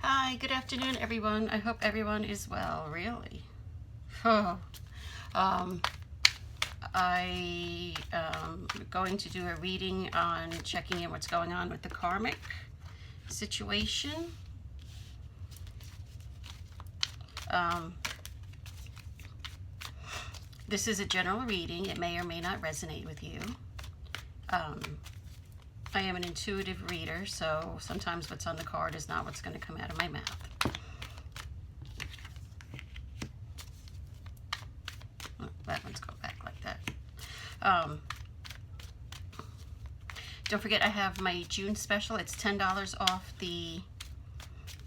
Hi, good afternoon, everyone. I hope everyone is well, really. Oh, um, I am going to do a reading on checking in what's going on with the karmic situation. This is a general reading. It may or may not resonate with you. I am an intuitive reader, so sometimes what's on the card is not what's going to come out of my mouth. That one's go back like that. Don't forget I have my June special. It's $10 off the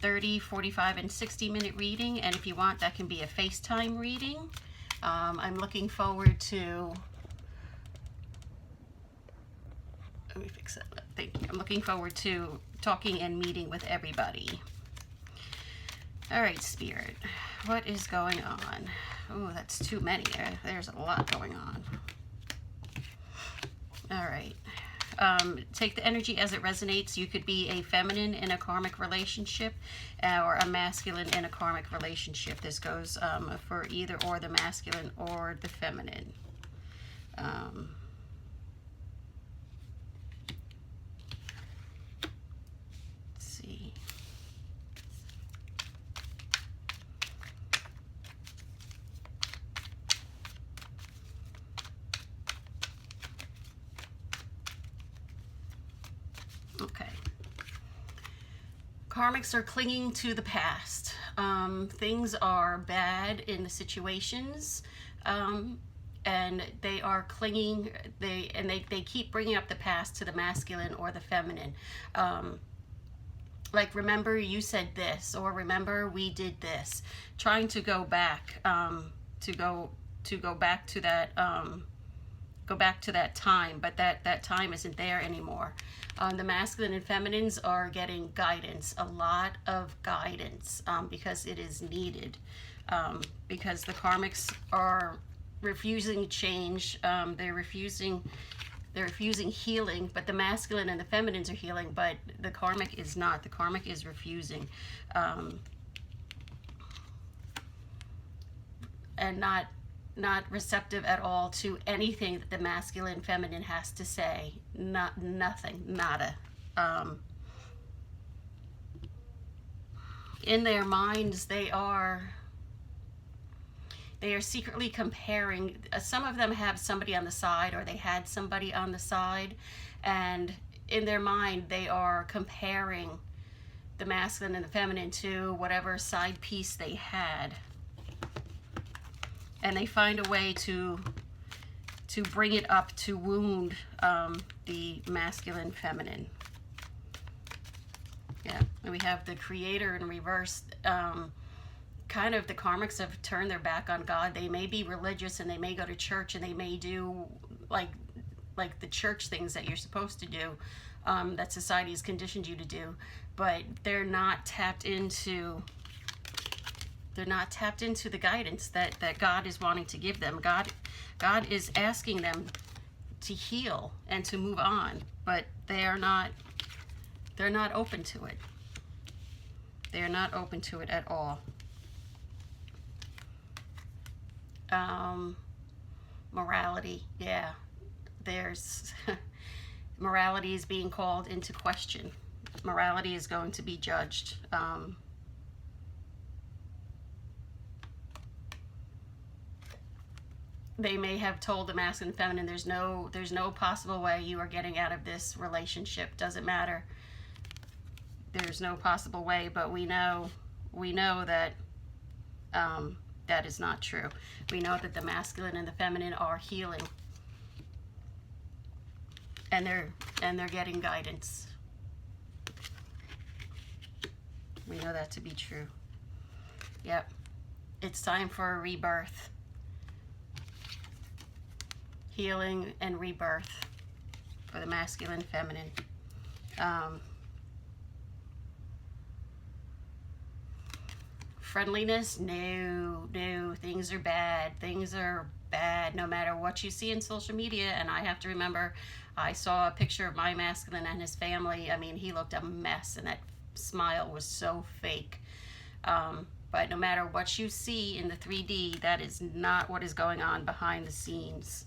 30, 45, and 60-minute reading. And if you want, that can be a FaceTime reading. I'm looking forward to... Let me fix that. Thank you. I'm looking forward to talking and meeting with everybody. All right, Spirit. What is going on? Oh, that's too many. There's a lot going on. All right. Take the energy as it resonates. You could be a feminine in a karmic relationship or a masculine in a karmic relationship. This goes for either or the masculine or the feminine. Let's see. Okay. Karmics are clinging to the past. Things are bad in the situations, and they are clinging. They keep bringing up the past to the masculine or the feminine. Like, remember you said this, or remember we did this. Trying to go back, to go back to that. Go back to that time, but that time isn't there anymore. The masculine and feminines are getting guidance, a lot of guidance, because it is needed, because the karmics are refusing change. They're refusing healing, but the masculine and the feminines are healing, but the karmic is not. The karmic is refusing, and not receptive at all to anything that the masculine feminine has to say. Nothing, nada. In their minds, they are secretly comparing. Some of them have somebody on the side, or they had somebody on the side, and in their mind they are comparing the masculine and the feminine to whatever side piece they had. And they find a way to bring it up to wound the masculine feminine. Yeah, and we have the creator in reverse. Kind of the karmics have turned their back on God. They may be religious and they may go to church and they may do like the church things that you're supposed to do, that society has conditioned you to do, but they're not tapped into the guidance that God is wanting to give them. God is asking them to heal and to move on, but they're not open to it. They're not open to it at all. Morality, yeah. There's morality is being called into question. Morality is going to be judged. They may have told the masculine and feminine, there's no possible way you are getting out of this relationship. Doesn't matter. There's no possible way, but we know that that is not true. We know that the masculine and the feminine are healing, and they're getting guidance. We know that to be true. Yep. It's time for a rebirth. Healing and rebirth for the masculine, feminine. Friendliness, no. Things are bad. Things are bad no matter what you see in social media. And I have to remember, I saw a picture of my masculine and his family. I mean, he looked a mess in that smile was so fake. But no matter what you see in the 3D, that is not what is going on behind the scenes.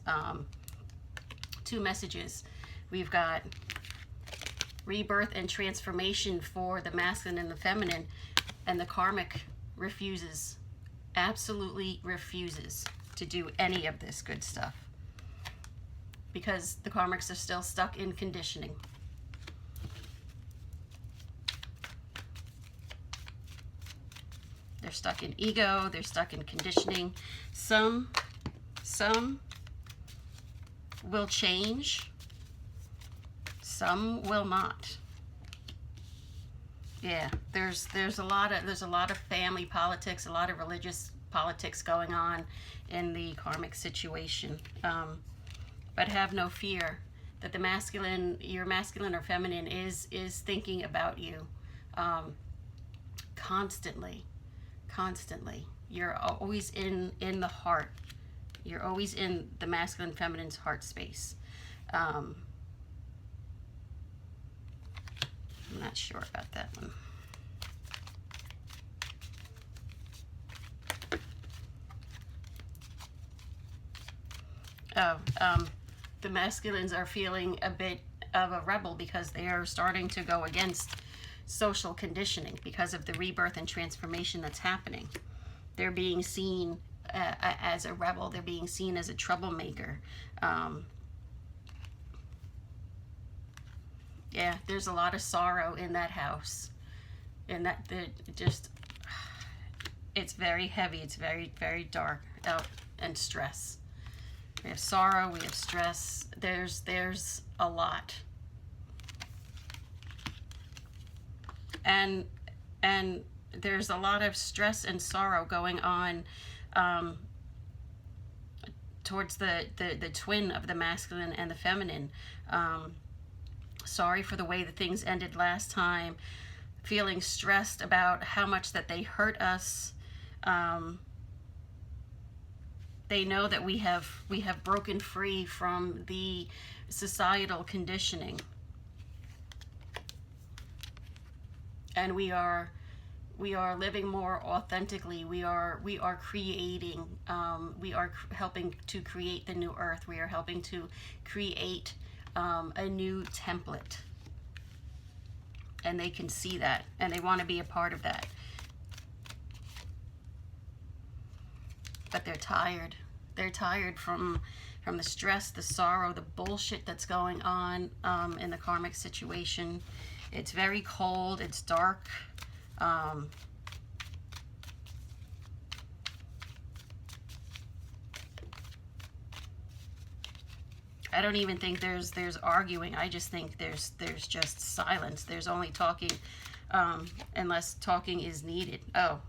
Two messages. We've got rebirth and transformation for the masculine and the feminine, and the karmic refuses, absolutely refuses to do any of this good stuff, because the karmics are still stuck in conditioning. They're stuck in ego, they're stuck in conditioning. Some will change, some will not. Yeah, there's a lot of family politics, a lot of religious politics going on in the karmic situation. But have no fear that the masculine, your masculine or feminine is thinking about you constantly. You're always in the heart. You're always in the masculine feminine's heart space. I'm not sure about that one. The masculines are feeling a bit of a rebel because they are starting to go against social conditioning because of the rebirth and transformation that's happening. They're being seen as a rebel. They're being seen as a troublemaker. Yeah, there's a lot of sorrow in that house, and it's very heavy. It's very, very dark out, and stress. We have sorrow. We have stress. There's a lot. And there's a lot of stress and sorrow going on towards the twin of the masculine and the feminine. Sorry for the way that things ended last time, feeling stressed about how much that they hurt us. They know that we have broken free from the societal conditioning. And we are living more authentically. We are creating. We are helping to create the new earth. We are helping to create a new template. And they can see that, and they want to be a part of that. But they're tired. They're tired from the stress, the sorrow, the bullshit that's going on in the karmic situation. It's very cold. It's dark. I don't even think there's arguing. I just think there's just silence. There's only talking, unless talking is needed. Oh,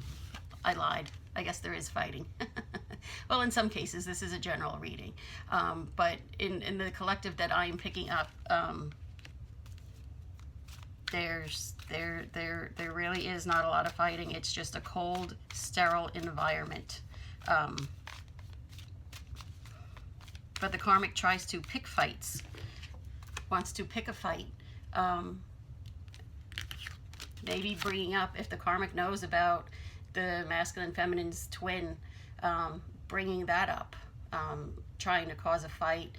I lied. I guess there is fighting. Well, in some cases, this is a general reading, but in the collective that I am picking up, there really is not a lot of fighting. It's just a cold, sterile environment. But the karmic tries to pick fights, wants to pick a fight. Maybe bringing up, if the karmic knows about the masculine feminine's twin, bringing that up, trying to cause a fight,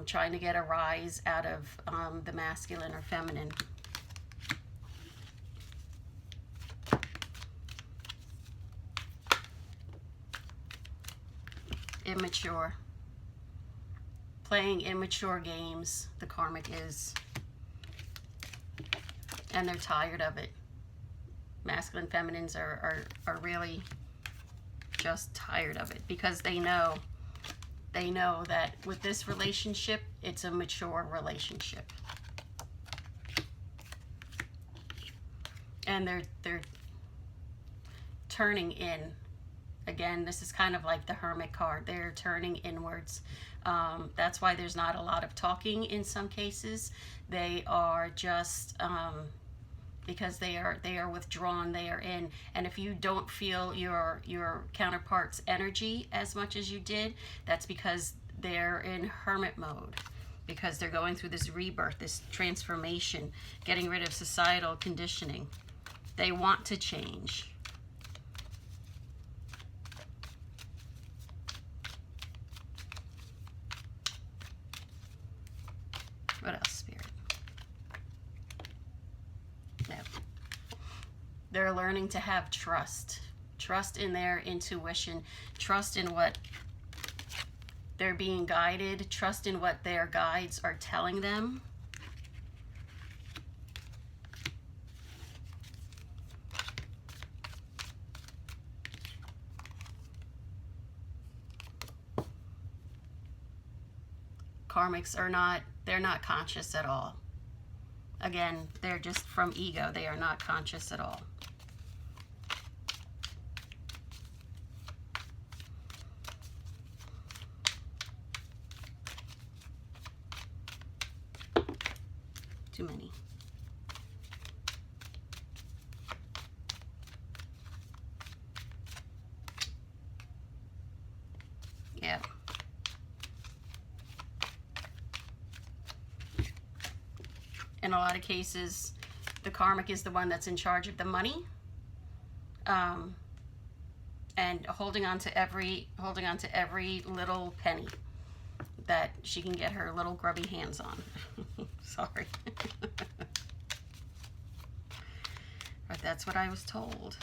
trying to get a rise out of the masculine or feminine. Immature. Playing immature games, the karmic is. And they're tired of it. Masculine feminines are really just tired of it, because they know that with this relationship, it's a mature relationship. And they're turning in. Again, this is kind of like the Hermit card. They're turning inwards. That's why there's not a lot of talking in some cases. They are just, because they are withdrawn, they are in. And if you don't feel your counterpart's energy as much as you did, that's because they're in hermit mode. because they're going through this rebirth, this transformation, getting rid of societal conditioning. They want to change. What else, Spirit? No. They're learning to have trust. Trust in their intuition. Trust in what they're being guided. Trust in what their guides are telling them. Karmics are not, they're not conscious at all. Again, they're just from ego. They are not conscious at all. Too many. Yeah. In a lot of cases, the karmic is the one that's in charge of the money, and holding on to every little penny that she can get her little grubby hands on. Sorry. But that's what I was told.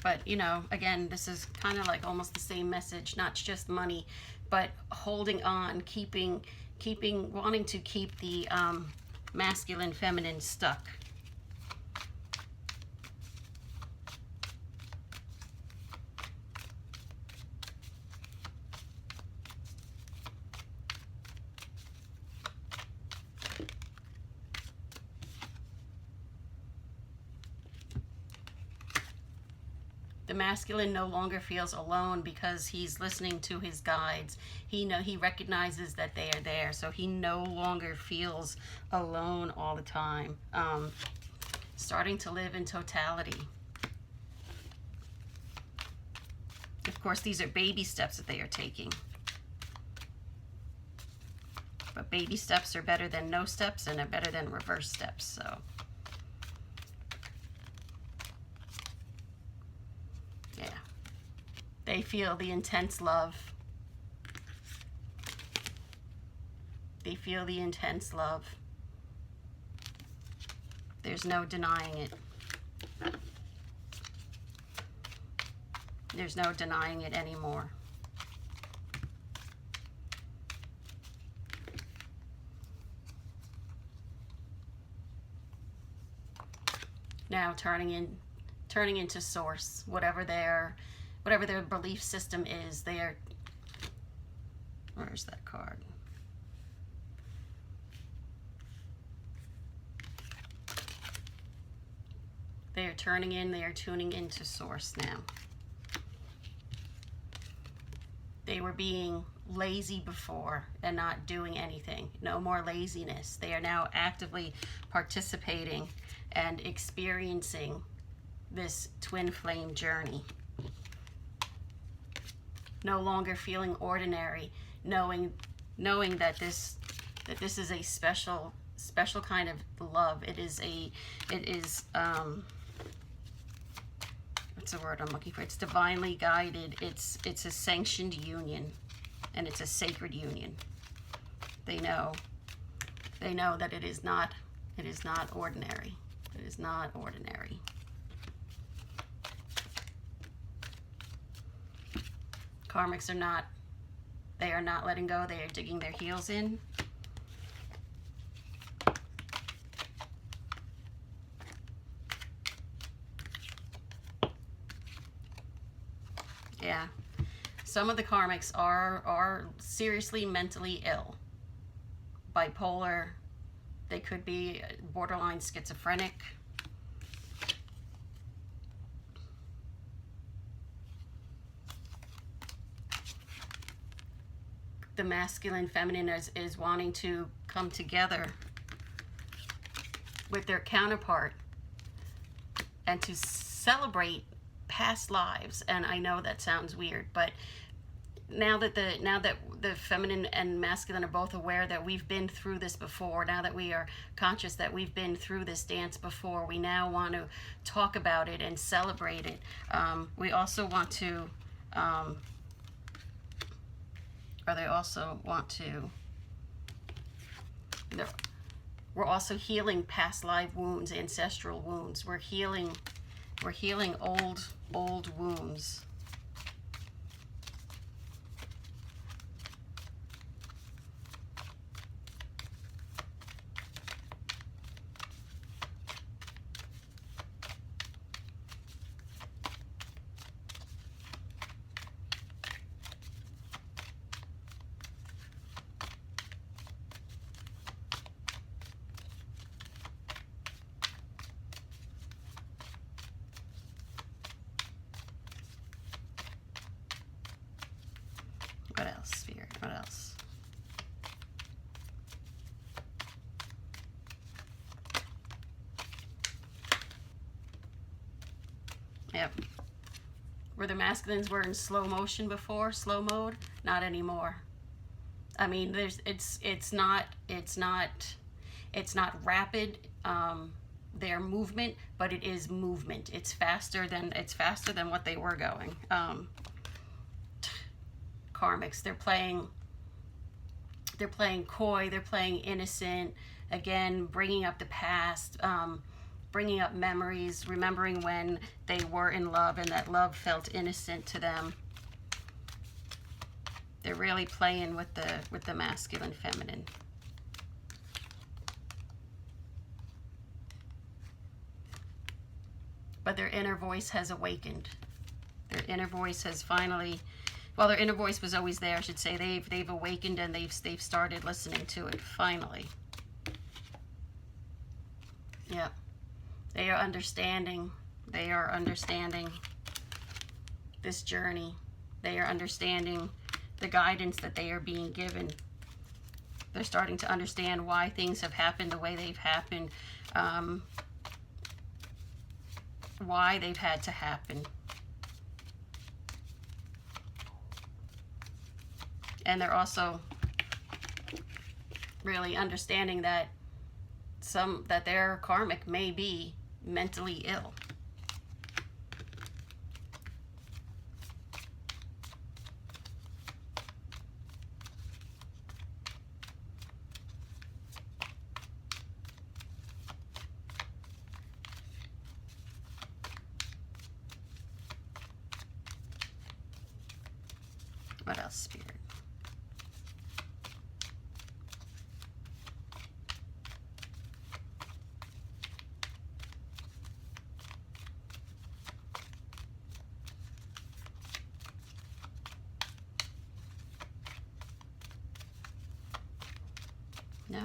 But, you know, again, this is kind of like almost the same message, not just money, but holding on, wanting to keep the masculine, feminine stuck. The masculine no longer feels alone because he's listening to his guides. He recognizes that they are there, so he no longer feels alone all the time. Starting to live in totality. Of course, these are baby steps that they are taking. But baby steps are better than no steps, and are better than reverse steps, so. They feel the intense love. They feel the intense love. There's no denying it. There's no denying it anymore. Now turning into source, whatever their belief system is, they are, where's that card? They are they are tuning into source now. They were being lazy before and not doing anything. No more laziness. They are now actively participating and experiencing this twin flame journey. No longer feeling ordinary, knowing that this is a special kind of love. It is what's the word I'm looking for? It's divinely guided. It's a sanctioned union, and it's a sacred union. They know that it is not ordinary. It is not ordinary. Karmics are not letting go. They are digging their heels in. Yeah. Some of the karmics are seriously mentally ill. Bipolar. They could be borderline schizophrenic. the masculine feminine is wanting to come together with their counterpart and to celebrate past lives. And I know that sounds weird, but now that the feminine and masculine are both aware that we've been through this before, now that we are conscious that we've been through this dance before, we now want to talk about it and celebrate it. We also want to, or they also want to, we're also healing past life wounds, ancestral wounds. We're healing old wounds. What else, Spirit? What else? Yep. Where the masculines were in slow motion before, slow mode, not anymore. I mean, it's not rapid, their movement, but it is movement. It's faster than what they were going. Karmics, they're playing coy, they're playing innocent, again bringing up the past, bringing up memories, remembering when they were in love and that love felt innocent to them. They're really playing with the masculine feminine. But their inner voice has awakened. Their inner voice has finally, well, their inner voice was always there, I should say. They've awakened and they've started listening to it finally. Yeah. They are understanding. They are understanding this journey. They are understanding the guidance that they are being given. They're starting to understand why things have happened the way they've happened, why they've had to happen. And they're also really understanding that their karmic may be mentally ill. What else, Spirit? No?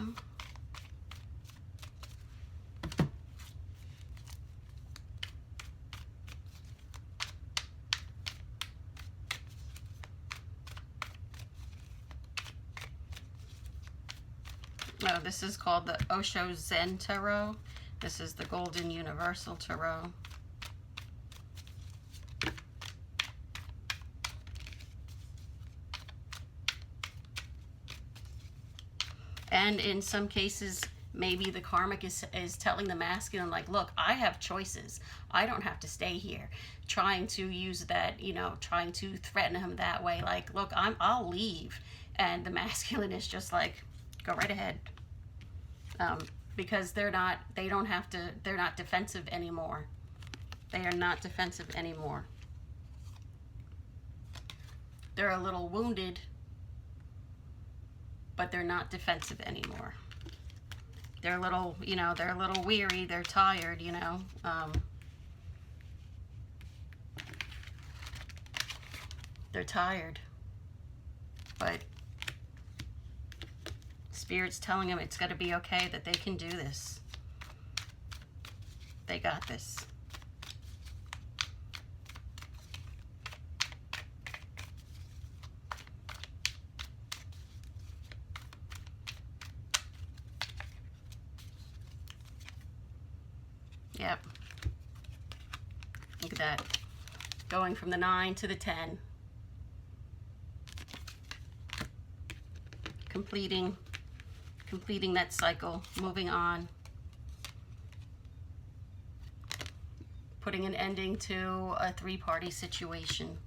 Oh, this is called the Osho Zen Tarot. This is the Golden Universal Tarot. And in some cases, maybe the karmic is telling the masculine, like, look, I have choices. I don't have to stay here. Trying to use that, you know, trying to threaten him that way. Like, look, I'll leave. And the masculine is just like, go right ahead. Because they're not defensive anymore. They are not defensive anymore. They're a little wounded, but they're not defensive anymore. They're a little, you know, they're a little weary, they're tired, you know. They're tired. But Spirit's telling them it's going to be okay, that they can do this. They got this. Yep. Look at that. Going from the 9 to the 10. Completing that cycle, moving on. Putting an ending to a 3-party situation.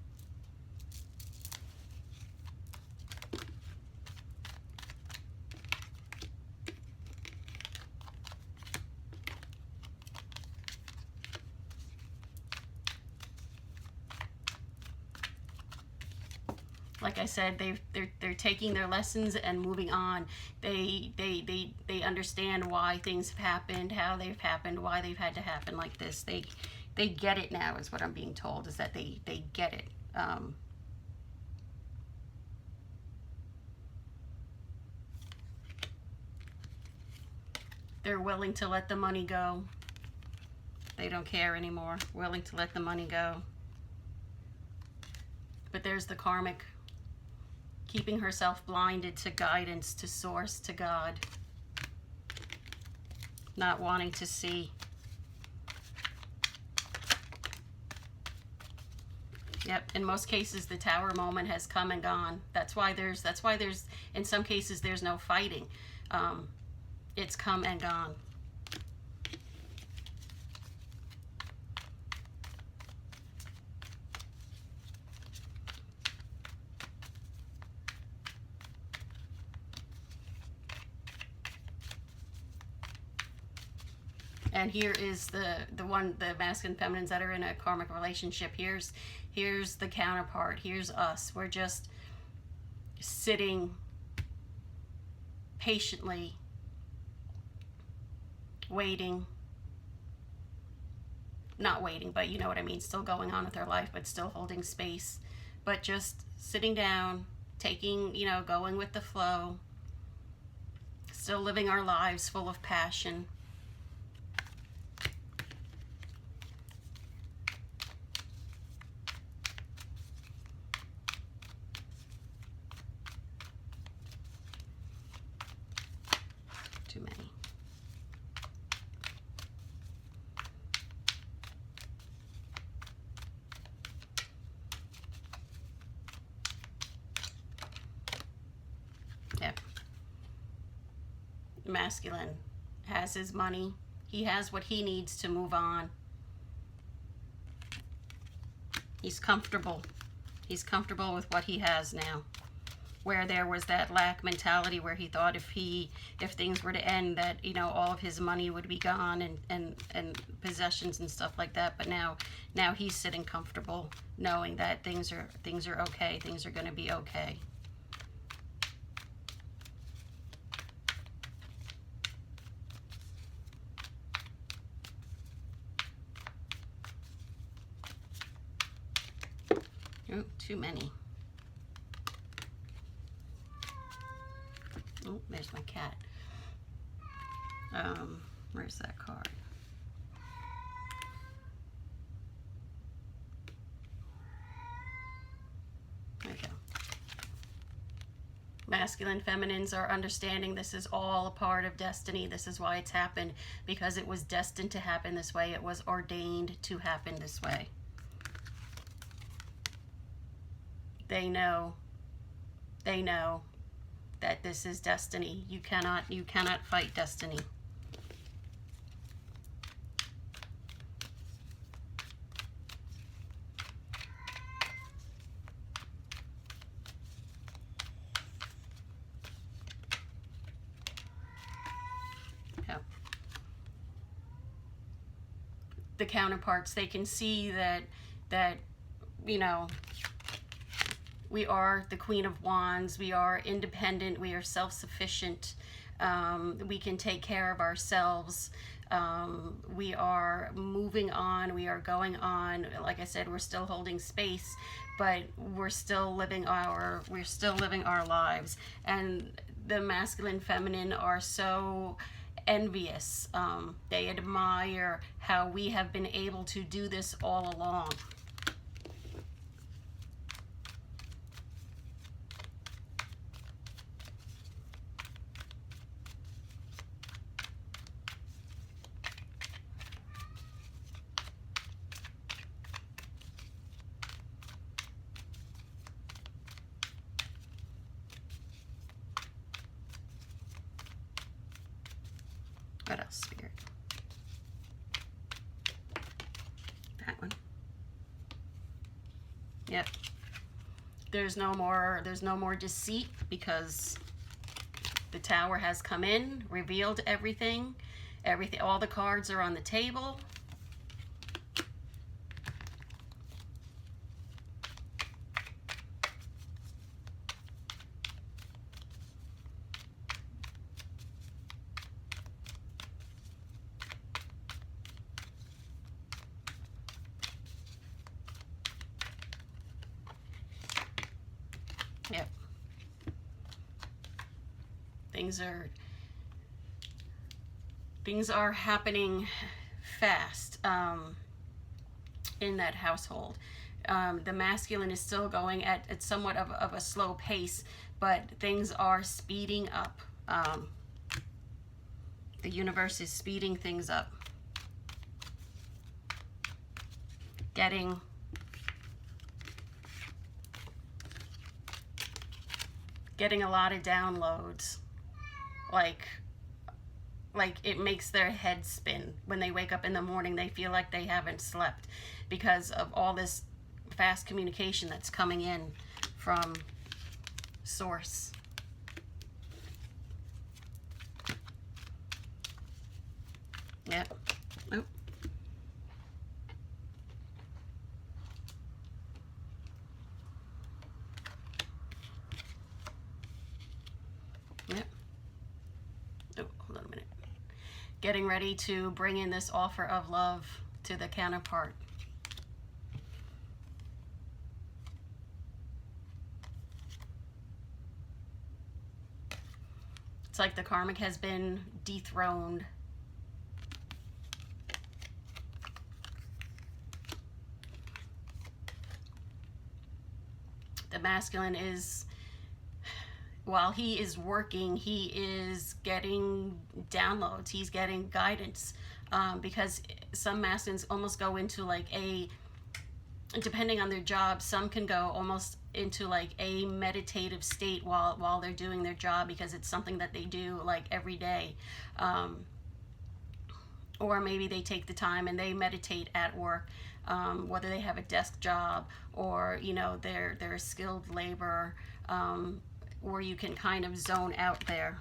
Like I said, they're taking their lessons and moving on. They understand why things have happened, how they've happened, why they've had to happen like this. They get it now, is what I'm being told, is that they get it. They're willing to let the money go. They don't care anymore. Willing to let the money go. But there's the karmic, keeping herself blinded to guidance, to source, to God. Not wanting to see. Yep, in most cases the tower moment has come and gone. That's why there's in some cases there's no fighting. It's come and gone. And here is the masculine feminines that are in a karmic relationship. Here's the counterpart. Here's us. We're just sitting patiently, waiting. Not waiting, but you know what I mean. Still going on with our life, but still holding space. But just sitting down, taking, going with the flow. Still living our lives full of passion. Too many. Yep. Masculine has his money. He has what he needs to move on. He's comfortable. He's comfortable with what he has now. Where there was that lack mentality where he thought if things were to end that, all of his money would be gone and possessions and stuff like that. But now he's sitting comfortable knowing that things are okay. Things are going to be okay. Oh, too many. Oh, there's my cat. Where's that card? There we go. Masculine feminines are understanding this is all a part of destiny. This is why it's happened, because it was destined to happen this way. It was ordained to happen this way. They know that this is destiny. You cannot fight destiny. Yep. The counterparts, they can see that we are the Queen of Wands. We are independent. We are self-sufficient. We can take care of ourselves. We are moving on. We are going on. Like I said, we're still holding space, but we're still living our lives. And the masculine feminine are so envious. They admire how we have been able to do this all along. What else, Spirit? That one. Yep. There's no more deceit, because the Tower has come in, revealed everything. All the cards are on the table. Yep. Things are happening fast in that household. The masculine is still going at somewhat of a slow pace, but things are speeding up. The universe is speeding things up. Getting a lot of downloads. Like it makes their head spin. When they wake up in the morning, they feel like they haven't slept because of all this fast communication that's coming in from source. Yep. Oop. Yep. Oh, hold on a minute. Getting ready to bring in this offer of love to the counterpart. It's like the karmic has been dethroned. The masculine is, while he is working, he is getting downloads, he's getting guidance, because some masculines almost go into like depending on their job, some can go almost into like a meditative state while they're doing their job, because it's something that they do like every day. Or maybe they take the time and they meditate at work, whether they have a desk job or, you know, they're a skilled laborer, or you can kind of zone out there.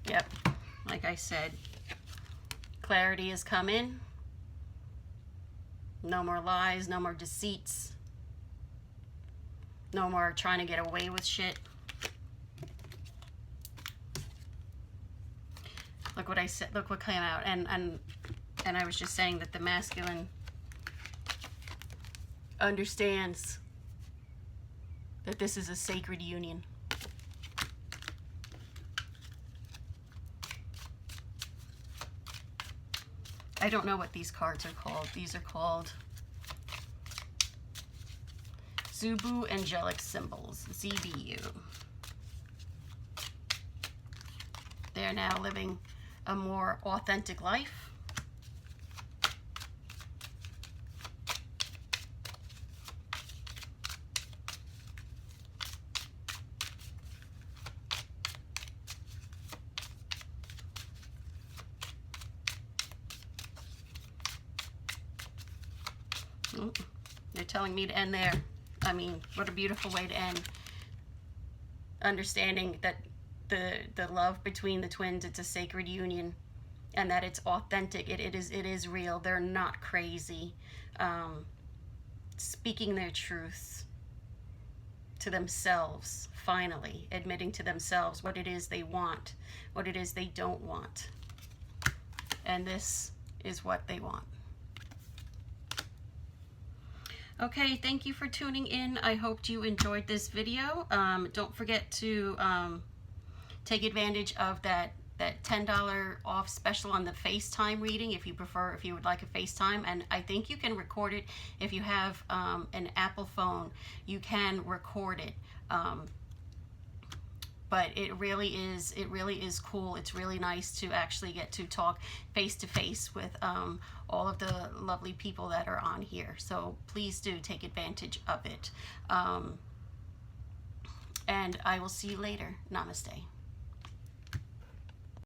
Yep, like I said, clarity has come in. No more lies, no more deceits. No more trying to get away with shit. Look what I said, look what came out. And I was just saying that the masculine understands that this is a sacred union. I don't know what these cards are called. These are called Zubu Angelic Symbols, ZBU. They're now living a more authentic life. They're telling me to end there. I mean, what a beautiful way to end. Understanding that the love between the twins, it's a sacred union, and that it's authentic. It is real. They're not crazy. Speaking their truth to themselves, finally admitting to themselves what it is they want, what it is they don't want, and this is what they want. Okay, thank you for tuning in. I hoped you enjoyed this video. Don't forget to take advantage of that that $10 off special on the FaceTime reading if you prefer, if you would like a FaceTime. And I think you can record it if you have an Apple phone. You can record it. But it really is cool. It's really nice to actually get to talk face to face with all of the lovely people that are on here. So please do take advantage of it. And I will see you later. Namaste.